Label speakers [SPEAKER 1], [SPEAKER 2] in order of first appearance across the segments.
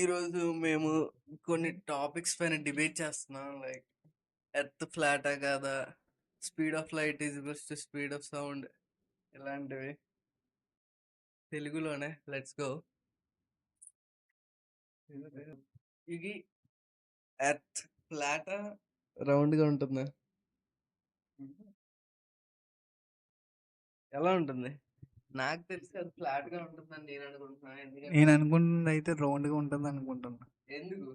[SPEAKER 1] ఈరోజు మేము కొన్ని టాపిక్స్ పైన డిబేట్ చేస్తున్నాం. లైక్ ఎర్త్ ఫ్లాటా కాదా, speed of light is equals to speed of sound, ఇలాంటివి తెలుగులోనే. Let's go. ఇది ఎర్త్ ఫ్లాటా రౌండ్గా ఉంటుందా? ఎలా ఉంటుంది? నాకు తెలిసి అది ఫ్లాట్ గా ఉంటుందని నేను అనుకుంటున్నాను. ఎందుకంటే
[SPEAKER 2] నేను అనుకుంటుంది అయితే రౌండ్ గా ఉంటుంది అనుకుంటున్నా.
[SPEAKER 1] ఎందుకు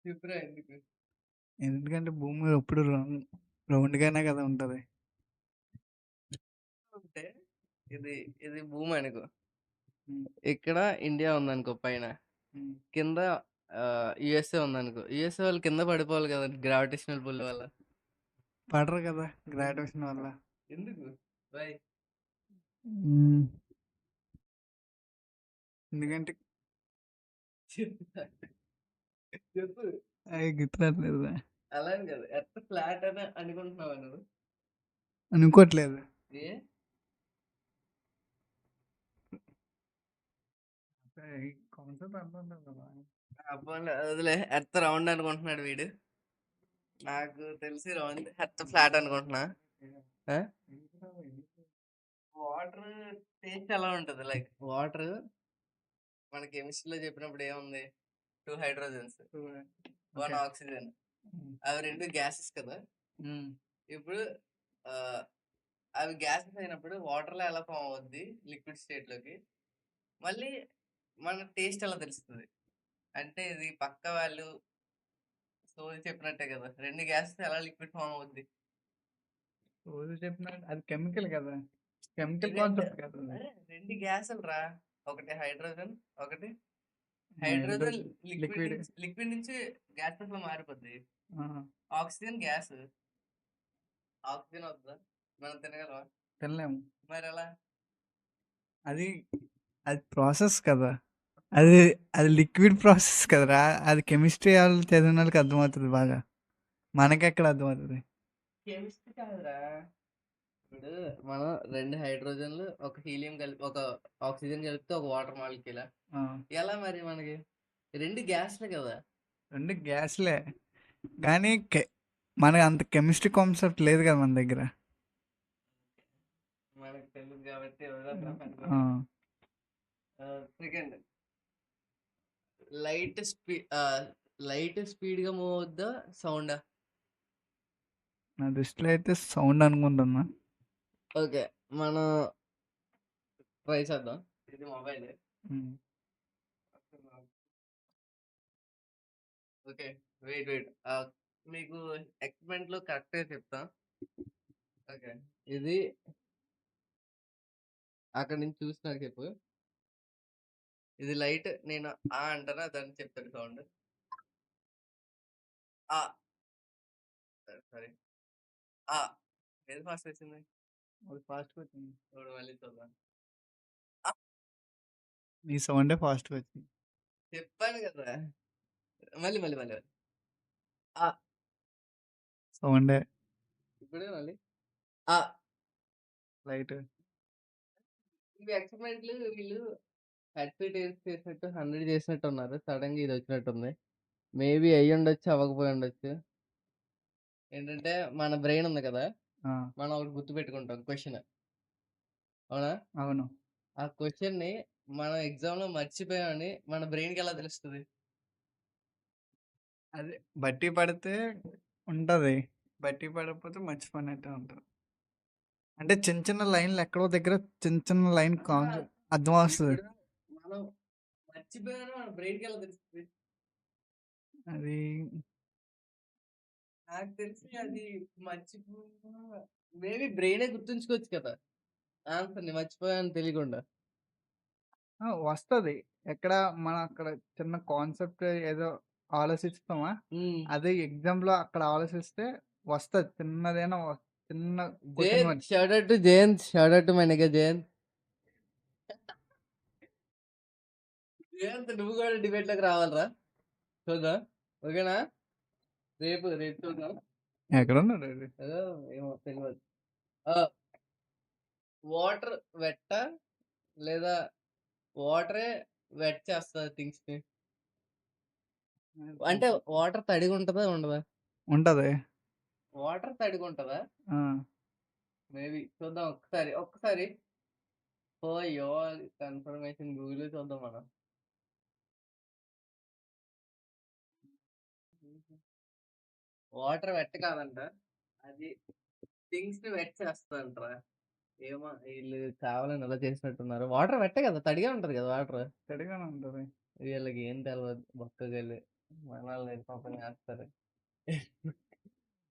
[SPEAKER 1] చెప్పురా ఎందుకు?
[SPEAKER 2] ఎందుకంటే భూమి ఎప్పుడు రౌండ్ గానే కదా ఉంటది.
[SPEAKER 1] అంటే ఇది ఇది భూమి అనుకో, ఇక్కడ ఇండియా ఉందనుకో, పైన కింద యుఎస్ఏ ఉందనుకో. యుఎస్ఏ వాళ్ళు కింద పడిపోవాలి కదా గ్రావిటేషనల్ పుల్ వల్ల.
[SPEAKER 2] పడరు కదా గ్రావిటేషన్ వల్ల.
[SPEAKER 1] ఎందుకు? బై
[SPEAKER 2] ఉమ్, ఎందుకంటే
[SPEAKER 1] చెప్పు.
[SPEAKER 2] అవి గుర్తురాట్లేదు,
[SPEAKER 1] అలా అని కదా, ఎర్త్ ఫ్లాట్ అని అనుకుంటున్నావా నువ్వు?
[SPEAKER 2] అనుకోవట్లేదు.
[SPEAKER 1] ఏ
[SPEAKER 2] కాన్సెప్ట్ అర్థం ఉంటుంది కదా.
[SPEAKER 1] అబ్బోలే, వదిలే. ఎర్త్ రౌండ్ అనుకుంటున్నాడు వీడు. నాకు తెలిసి రౌండ్, ఎర్త్ ఫ్లాట్ అనుకుంటున్నా. వాటర్ టేస్ట్ ఎలా ఉంటుంది? లైక్ వాటర్ మన కెమిస్ట్రీలో చెప్పినప్పుడు ఏముంది? 2 హైడ్రోజన్స్, 1 ఆక్సిజన్. అవి 2 గ్యాసెస్ కదా. ఇప్పుడు ఆ, అవి గ్యాసెస్ అయినప్పుడు వాటర్లో ఎలా ఫామ్ అవుద్ది లిక్విడ్ స్టేట్ లోకి? మళ్ళీ మన టేస్ట్ ఎలా తెలుస్తుంది? అంటే ఇది పక్క వాళ్ళు సోది చెప్పినట్టే కదా, 2 గ్యాసెస్ ఎలా లిక్విడ్ ఫామ్ అవుద్ది?
[SPEAKER 2] రోజు చెప్పినట్టు అది కెమికల్ కదా, కెమికల్
[SPEAKER 1] ఇది అంటే
[SPEAKER 2] కాన్సెప్ట్ కదా అది.
[SPEAKER 1] 2 గ్యాసులు రా, ఒకటి హైడ్రోజన్, ఒకటి హైడ్రోజన్. Liquid
[SPEAKER 2] liquid.
[SPEAKER 1] నుంచి గ్యాసెస్ లో మారిపోద్ది. Oxygen gas. ఆక్సిజన్ వద్దా? మనం తినగలవా?
[SPEAKER 2] తినలేము.
[SPEAKER 1] మరి ఎలా?
[SPEAKER 2] అది అది ప్రాసెస్ కదా, అది అది లిక్విడ్ ప్రాసెస్ కదరా. అది కెమిస్ట్రీ వాళ్ళు చదివిన వాళ్ళకి అర్థమవుతుంది బాగా, మనకెక్కడ అర్థమవుతుంది.
[SPEAKER 1] కెమిస్ట్రీ కాదురా. ఇప్పుడు మనం 2 హైడ్రోజన్లు, ఒక హీలియం కలిపి, ఒక ఆక్సిజన్ కలిపితే ఒక వాటర్ మాలిక్యూల్. ఎలా మరి మనకి 2 గ్యాస్లే కదా.
[SPEAKER 2] 2 గ్యాస్లే కానీ మనకి అంత కెమిస్ట్రీ కాన్సెప్ట్ లేదు కదా మన దగ్గర.
[SPEAKER 1] మనకు తెలుసు కాబట్టి సెకండ్, లైట్ స్పీడ్ గా మూవ్ అవుద్దా, సౌండ్?
[SPEAKER 2] నా దృష్టిలో అయితే సౌండ్ అనుకుంటున్నా.
[SPEAKER 1] ఓకే, మనం ట్రై చేద్దాం. ఇది మొబైల్. Okay, wait. మీకు ఎక్స్పెరిమెంట్ లో కరెక్ట్ గా చెప్తా. ఓకే, ఇది అక్కడ నుంచి చూసి నాకు చెప్పు. ఇది లైట్, నేను ఆ అంటారా దాన్ని చెప్తాను సౌండ్. ఆ సారీ, ఆ ఏది ఫాస్ట్ వచ్చింది?
[SPEAKER 2] ఫాస్ట్గా వచ్చింది.
[SPEAKER 1] చూడు, మళ్ళీ చూద్దాం.
[SPEAKER 2] నీ సౌండే ఫాస్ట్గా వచ్చింది.
[SPEAKER 1] చెప్పాను కదా. మళ్ళీ ఆ
[SPEAKER 2] సౌండే
[SPEAKER 1] ఇప్పుడు మళ్ళీ ఆ.
[SPEAKER 2] లైట్.
[SPEAKER 1] ఇవి ఎక్స్పెరిమెంట్లు వీళ్ళు 30 డేస్ చేసినట్టు, 100 చేసినట్టు ఉన్నారు. సడన్ గా ఇది వచ్చినట్టుంది. మేబీ అయ్యి ఉండొచ్చు, అవ్వకపోయి ఉండొచ్చు. ఏంటంటే మన బ్రెయిన్ ఉంది కదా, మనం ఒకటి గుర్తు పెట్టుకుంటాం క్వశ్చన్. అవునా?
[SPEAKER 2] అవును.
[SPEAKER 1] ఆ క్వశ్చన్ ని మనం ఎగ్జామ్ లో మర్చిపోయామని మన బ్రెయిన్ కి ఎలా తెలుస్తుంది?
[SPEAKER 2] అదే బట్టి పడితే ఉంటది, బట్టి పడకపోతే మర్చిపోయినట్టే ఉంటుంది. అంటే చిన్న చిన్న లైన్లు ఎక్కడో దగ్గర చిన్న చిన్న లైన్ అర్థం వస్తుంది.
[SPEAKER 1] ఇప్పుడు మనం మర్చిపోయామని మన బ్రెయిన్ కి ఎలా తెలుస్తుంది?
[SPEAKER 2] అది
[SPEAKER 1] నాకు తెలిసి అది మర్చిపో మేబీ బ్రెయినే గుర్తుంచుకోవచ్చు కదా ఆన్సర్ ని, మర్చిపోయాను తెలియకుండా.
[SPEAKER 2] వస్తుంది. ఎక్కడ మనం అక్కడ చిన్న కాన్సెప్ట్ ఏదో ఆలోచిస్తామా, అదే ఎగ్జామ్ లో అక్కడ ఆలోచిస్తే వస్తుంది. చిన్నదైనా చిన్న
[SPEAKER 1] Jayanth, shout out to Jayanth, shout out to my నిగ జయంత్. జయంత్, నువ్వు కూడా డిబేట్ లోకి రావాలరా, చూద్దాం. ఓకేనా? రేపు చూద్దాం.
[SPEAKER 2] ఎక్కడ ఉన్నాడు అది?
[SPEAKER 1] ఏమో తెలియదు. వాటర్ వెట్ట, లేదా వాటరే వెట్ చేస్తుంది థింగ్స్ ని. అంటే వాటర్ తడిగా ఉంటుందా ఉండదా?
[SPEAKER 2] ఉంటది.
[SPEAKER 1] వాటర్ తడిగా ఉంటుందా?
[SPEAKER 2] ఆ,
[SPEAKER 1] మేబీ చూద్దాం ఒక్కసారి ఫర్ యువర్ కన్ఫర్మేషన్ గూగుల్ చూద్దాం మనం. వాటర్ వెట్ కాదంట, అది థింగ్స్ ని వెట్ చేస్తుందంటరా. ఏమో వీళ్ళు కావాలని ఇలా చేసినట్టున్నారు. వాటర్ వెట్టే కదా, తడిగా ఉంటది కదా వాటర్.
[SPEAKER 2] తడిగానే ఉంటది.
[SPEAKER 1] వీళ్ళకి ఏం తెలియదు బొక్కగళ్ళు, మనల్ని పాపం చేస్తారు.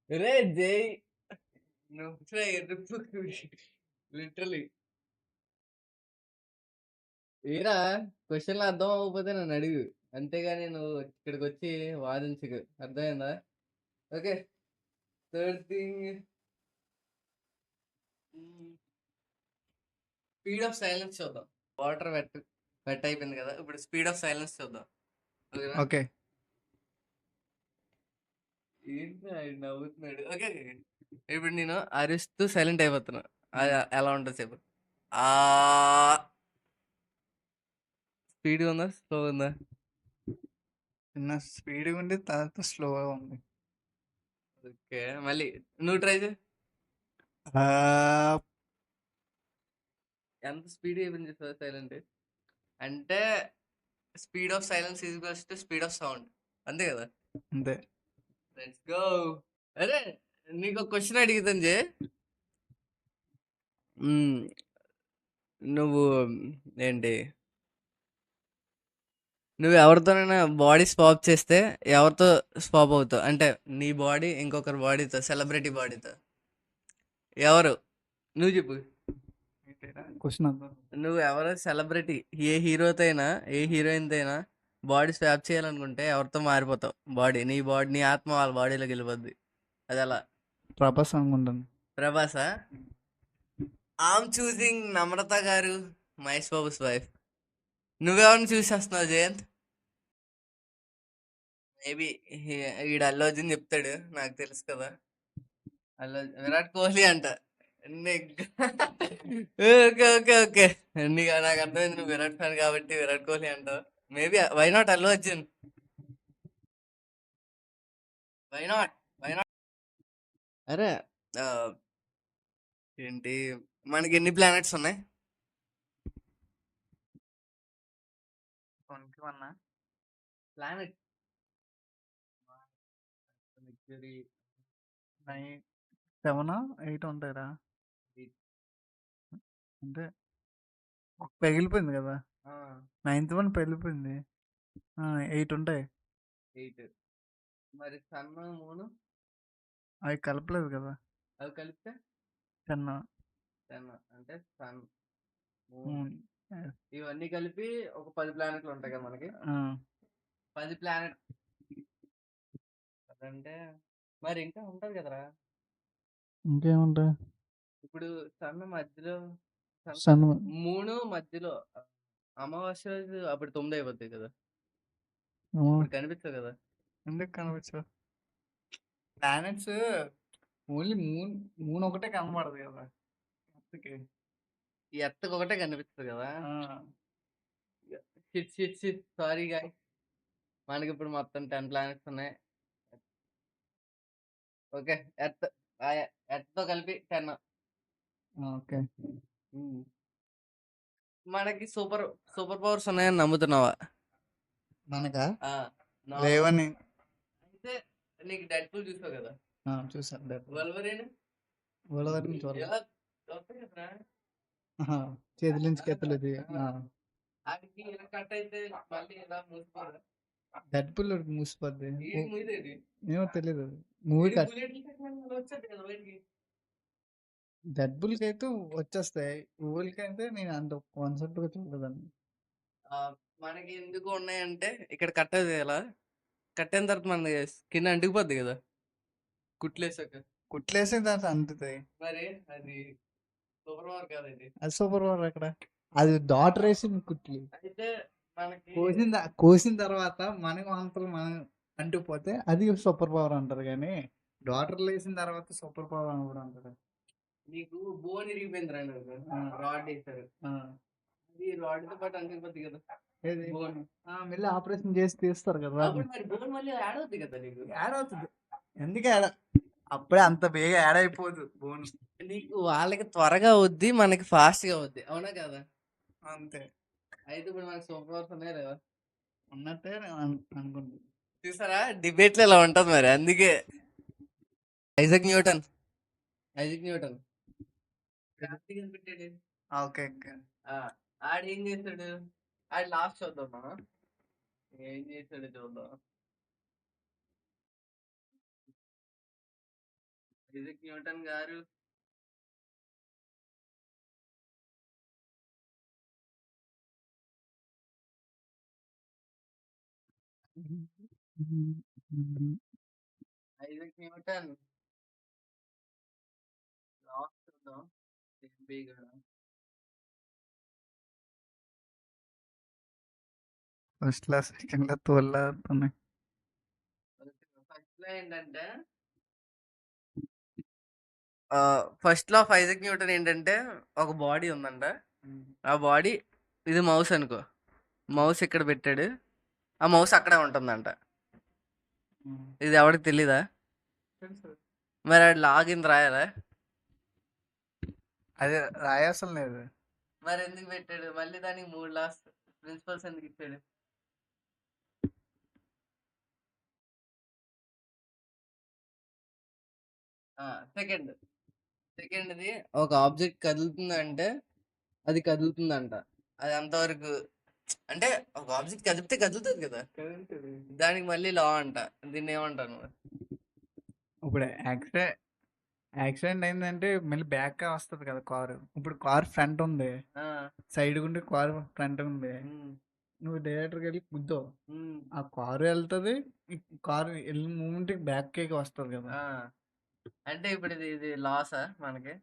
[SPEAKER 1] రే జై, నువ్వు లిటరలీ ఏరా, క్వశ్చన్లు అర్థం అవ్వకపోతే నన్ను అడుగు, అంతేగాని నువ్వు ఇక్కడికి వచ్చి వాదించకు, అర్థమైందా? Okay, third thing, speed of silence చూద్దాం. వాటర్ వెట్ అయిపోయింది కదా, ఇప్పుడు స్పీడ్ ఆఫ్ సైలెన్స్ చూద్దాం. ఓకేనా?
[SPEAKER 2] ఓకే.
[SPEAKER 1] ఏంటి ఆయన నవ్వుతున్నాడు? ఓకే, ఇప్పుడు నేను అరుస్తూ సైలెంట్ అయిపోతున్నా, అది ఎలా ఉంటుంది చెప్పు. ఆ స్పీడ్ ఉందా స్లో ఉందా?
[SPEAKER 2] చిన్న స్పీడ్గా ఉండి తర్వాత స్లోగా ఉంది.
[SPEAKER 1] ఓకే, మళ్ళీ నువ్వు ట్రై చేయి.
[SPEAKER 2] ఆ,
[SPEAKER 1] ఎంత స్పీడ్ అయిపోయింది సైలెంట్ అంటే, speed of silence equals to speed of sound, అంతే కదా?
[SPEAKER 2] అంతే.
[SPEAKER 1] Let's go. అరే, నీకు ఒక క్వశ్చన్ అడుగుతాను జే. నువ్వు ఏంటి, నువ్వు ఎవరితోనైనా బాడీ స్వాప్ చేస్తే ఎవరితో స్వాప్ అవుతావు? అంటే నీ బాడీ ఇంకొకరి బాడీతో, సెలబ్రిటీ బాడీతో, ఎవరు? నువ్వు చెప్పు.
[SPEAKER 2] క్వశ్చన్ అర్థం.
[SPEAKER 1] నువ్వు ఎవరు సెలబ్రిటీ, ఏ హీరోతో అయినా ఏ హీరోయిన్తో అయినా బాడీ స్వాప్ చేయాలనుకుంటే ఎవరితో మారిపోతావు? నీ బాడీ, నీ ఆత్మ వాళ్ళ బాడీలోకి వెళ్ళిపోద్ది, అది ఎలా?
[SPEAKER 2] ప్రభాస్ అనుకుంటాను.
[SPEAKER 1] ప్రభాసా? ఐఎమ్ చూసింగ్ నమ్రత గారు, మహేష్ బాబుస్ వైఫ్. నువ్వెవరిని చూసేస్తున్నావు జయంత్? మేబీ ఈడు అల్లు అర్జున్ చెప్తాడు, నాకు తెలుసు కదా. విరాట్ కోహ్లీ అంట. ఓకే ఓకే ఓకే, నీకు నాకు అర్థమైంది, నువ్వు విరాట్ ఫ్యాన్ కాబట్టి విరాట్ కోహ్లీ అంటావు. Maybe why not Allu Arjun? Why not? అరే, ఆ, ఏంటి, మనకి ఎన్ని ప్లానెట్స్ ఉన్నాయి?
[SPEAKER 2] 21
[SPEAKER 1] ప్లానెట్
[SPEAKER 2] 7 8 ఉంటాయిరా. అంటే పగిలిపోయింది కదా, 9th వన్ పగిలిపోయింది. 8 ఉంటాయి.
[SPEAKER 1] 8. మరి సన్ మూన్
[SPEAKER 2] అవి కలపలేదు కదా,
[SPEAKER 1] అవి కలిపితే
[SPEAKER 2] 10.
[SPEAKER 1] 10. అంటే సన్ మూన్ ఇవన్నీ కలిపి ఒక 10 ప్లానెట్లు ఉంటాయి కదా మనకి. 10 ప్లానెట్ అంటే మరి ఇంకా ఉంటది కదరా.
[SPEAKER 2] ఇంకేముంటాయి?
[SPEAKER 1] ఇప్పుడు సన్ మధ్యలో,
[SPEAKER 2] సన్
[SPEAKER 1] మూడు మధ్యలో, అమావాస్య రోజు అప్పుడు 9 అయిపోతాయి కదా,
[SPEAKER 2] ఏమో,
[SPEAKER 1] ఇప్పుడు కనిపిస్తుంది కదా.
[SPEAKER 2] ఎందుకు కనిపించవు? ప్లానెట్స్ ఓన్లీ మూన్ ఒకటే కనబడదు కదా అందుకే.
[SPEAKER 1] ఈ ఎర్త్కి ఒకటే కనిపిస్తుంది కదా. సారీ గాయ్, మనకి ఇప్పుడు మొత్తం 10 ప్లానెట్స్ ఉన్నాయి. ఓకే, ఎర్త్ తో కలిపి 10.
[SPEAKER 2] ఓకే.
[SPEAKER 1] మనకి సూపర్ పవర్స్ ఉన్నాయని నమ్ముతున్నావా?
[SPEAKER 2] మనకా
[SPEAKER 1] ఆ,
[SPEAKER 2] లేవని.
[SPEAKER 1] అయితే నీకు డెడ్ పూల్ చూసావు కదా,
[SPEAKER 2] చూసాను.
[SPEAKER 1] వల్వరేన్ ఎలా వస్తాయి కదరా,
[SPEAKER 2] చేతుల నుంచి కెత్తలేదు.
[SPEAKER 1] వాటికి ఇలా కట్ అయితే మళ్ళీ ఇలా మూసిపోదా?
[SPEAKER 2] Dead pull మూసిపోద్ది.
[SPEAKER 1] ఈ మూసేది
[SPEAKER 2] ఏమో తెలియదు. మూవీ
[SPEAKER 1] వచ్చేది కదా బయటికి.
[SPEAKER 2] డెడ్ బుల్ కి అయితే వచ్చేస్తాయి, ఊళ్ళకి అయితే నేను అంత కాన్సెప్ట్ గా చూడలేదండి.
[SPEAKER 1] మనకి ఎందుకు ఉన్నాయంటే, ఇక్కడ కట్టేది ఎలా, కట్టిన తర్వాత మన స్కిన్ అంటుకుపోద్ది కదా కుట్లేసాక.
[SPEAKER 2] కుట్లేసి దాంట్లో అంటుతాయి.
[SPEAKER 1] మరి అది సూపర్ పవర్ కాదండి.
[SPEAKER 2] అది సూపర్ పవర్ ఎక్కడ? అది డాటర్ వేసి కుట్లు
[SPEAKER 1] అయితే మనకి
[SPEAKER 2] కోసిన తర్వాత మనకు అంతలు మనం అంటుకుపోతే అది సూపర్ పవర్ అంటారు, కానీ డాటర్లు వేసిన తర్వాత సూపర్ పవర్ అని కూడా అంటారు.
[SPEAKER 1] నీకు బోన్ ఇరిగిపోయింది రాడ్ వేసారు, ఈ రాడ్‌తో పాటు అంటుకుపోద్ది కదా!
[SPEAKER 2] ఏది?
[SPEAKER 1] బోన్.
[SPEAKER 2] మళ్ళీ ఆపరేషన్ చేసి తీస్తారు కదా
[SPEAKER 1] అప్పుడు మరి బోన్ మళ్ళీ యాడ్ అవుద్ది కదా నీకు.
[SPEAKER 2] యాడ్ అవుతుంది. ఎందుకు యాడ్ అప్పుడే అంత బేగా యాడ్ అయిపోదు బోన్.
[SPEAKER 1] నీకు వాళ్ళకి త్వరగా అవుద్ది. మనకి ఫాస్ట్‌గా అవుద్ది. అవునా కాదా?
[SPEAKER 2] అంతే.
[SPEAKER 1] అయితే ఇప్పుడు మనకి సూపర్ పవర్స్ ఉన్నాయా లేవా?
[SPEAKER 2] ఉన్నట్టే నేను అనుకుంటున్నాను.
[SPEAKER 1] చూసారా? డిబేట్‌లో ఇలా ఉంటది మరి. అందుకే Isaac Newton. Isaac Newton. Gravity కనిపెట్టాడు.
[SPEAKER 2] ఓకే. ఓకే.
[SPEAKER 1] ఆ! ఆడేం చేసాడు? ఆడి లాస్ట్ చూద్దాం మనం. ఏం చేసాడో చూద్దాం. ఐజాక్ న్యూటన్ గారు ఐజాక్ న్యూటన్ లాస్ట్ చూద్దాం. ఎంబీ కూడా.
[SPEAKER 2] First class, second class, third class.
[SPEAKER 1] ఫస్ట్‌లో ఏంటంటే first law of Isaac Newton ఏంటంటే ఒక బాడీ ఉందంట. ఆ బాడీ ఇది మౌస్ అనుకో. మౌస్ ఇక్కడ పెట్టాడు. ఆ మౌస్ అక్కడే ఉంటుందంట. ఇది ఎవరికి తెలీదా? మరి ఆడు లాగిన్ రాయాలా?
[SPEAKER 2] అది రాయాల్సిన లేదు.
[SPEAKER 1] మరి ఎందుకు పెట్టాడు? మళ్ళీ దానికి 3 లాస్ ప్రిన్సిపల్స్ ఎందుకు ఇచ్చాడు? సెకండ్ సెకండ్‌ది ఒక ఆబ్జెక్ట్ కదులుతుందంటే అది కదులుతుందంట. అది అంతవరకు అంటే ఒక ఆబ్జెక్ట్ కదిపితే కదులుతది కదా! దానికి మళ్ళీ లా అంట. దీన్నేమంటావు నువ్వు?
[SPEAKER 2] ఇప్పుడు యాక్సిడెంట్ అయిందంటే మళ్ళీ బ్యాక్‌గా వస్తది కదా కారు. ఇప్పుడు కారు ఫ్రంట్ ఉంది.
[SPEAKER 1] ఆ!
[SPEAKER 2] సైడ్ గుండి కారు ఫ్రంట్ ఉంది.
[SPEAKER 1] హ్మ్.
[SPEAKER 2] నువ్వు డైరెక్టర్‌గా గుద్దావు.
[SPEAKER 1] హ్మ్.
[SPEAKER 2] ఆ కారు ఎళ్తది. కారు ఎళ్ళిన మూమెంట్‌కి బ్యాక్‌కే వస్తది కదా!
[SPEAKER 1] ఆ! అంటే ఇప్పుడు ఇది లాసా మనకి?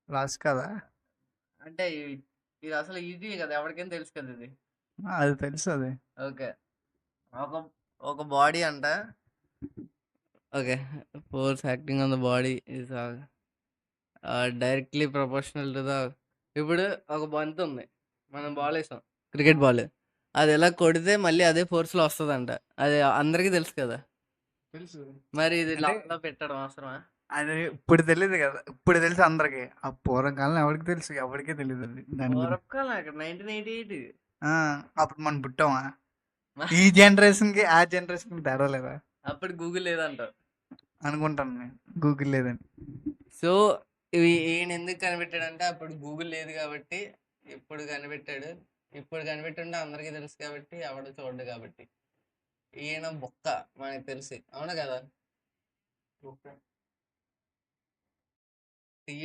[SPEAKER 2] లాస్ కదా!
[SPEAKER 1] అంటే ఇది అసలు ఈజీ కదా! ఎవరికైనా తెలుసు కదా ఇది.
[SPEAKER 2] అది తెలుసది.
[SPEAKER 1] ఓకే. ఒక ఒక బాడీ అంట. Okay. Force acting on the body is directly proportional to the ఇప్పుడు ఒక బంతుంది. మనం బాలేసాం. Cricket ball. అది ఇలా కొడితే మళ్ళీ అదే ఫోర్స్‌లో వస్తదంట. అది అందరికీ తెలుసు కదా!
[SPEAKER 2] తెలుసు.
[SPEAKER 1] మరి ఇది
[SPEAKER 2] అంటే
[SPEAKER 1] లాలో పెట్టడం అవసరమా?
[SPEAKER 2] అది ఇప్పుడు తెలీదు కదా! ఇప్పుడు తెలుసు అందరికి. ఆ పూర్వకాలంలో ఎవరికి తెలుసు? ఎవరికీ తెలీదది. దాని గురించి.
[SPEAKER 1] పూర్వకాలం అక్కడ 1988
[SPEAKER 2] ఆ! అప్పుడు మనం పుట్టామా? ఈ జనరేషన్‌కి, ఆ జనరేషన్‌కి తేడా లేదా?
[SPEAKER 1] అప్పుడు గూగుల్ లేదంటావు.
[SPEAKER 2] అనుకుంటాను నేను. గూగుల్ లేదని.
[SPEAKER 1] సో, ఇవి ఈయన ఎందుకు కనిపెట్టాడంటే అప్పుడు గూగుల్ లేదు కాబట్టి ఇప్పుడు కనిపెట్టాడు. ఇప్పుడు కనిపెట్టుంటే అందరికీ తెలుసు కాబట్టి ఎవడు చూడడు కాబట్టి. ఈయన బొక్క మనకు తెలిసి. అవునా కదా?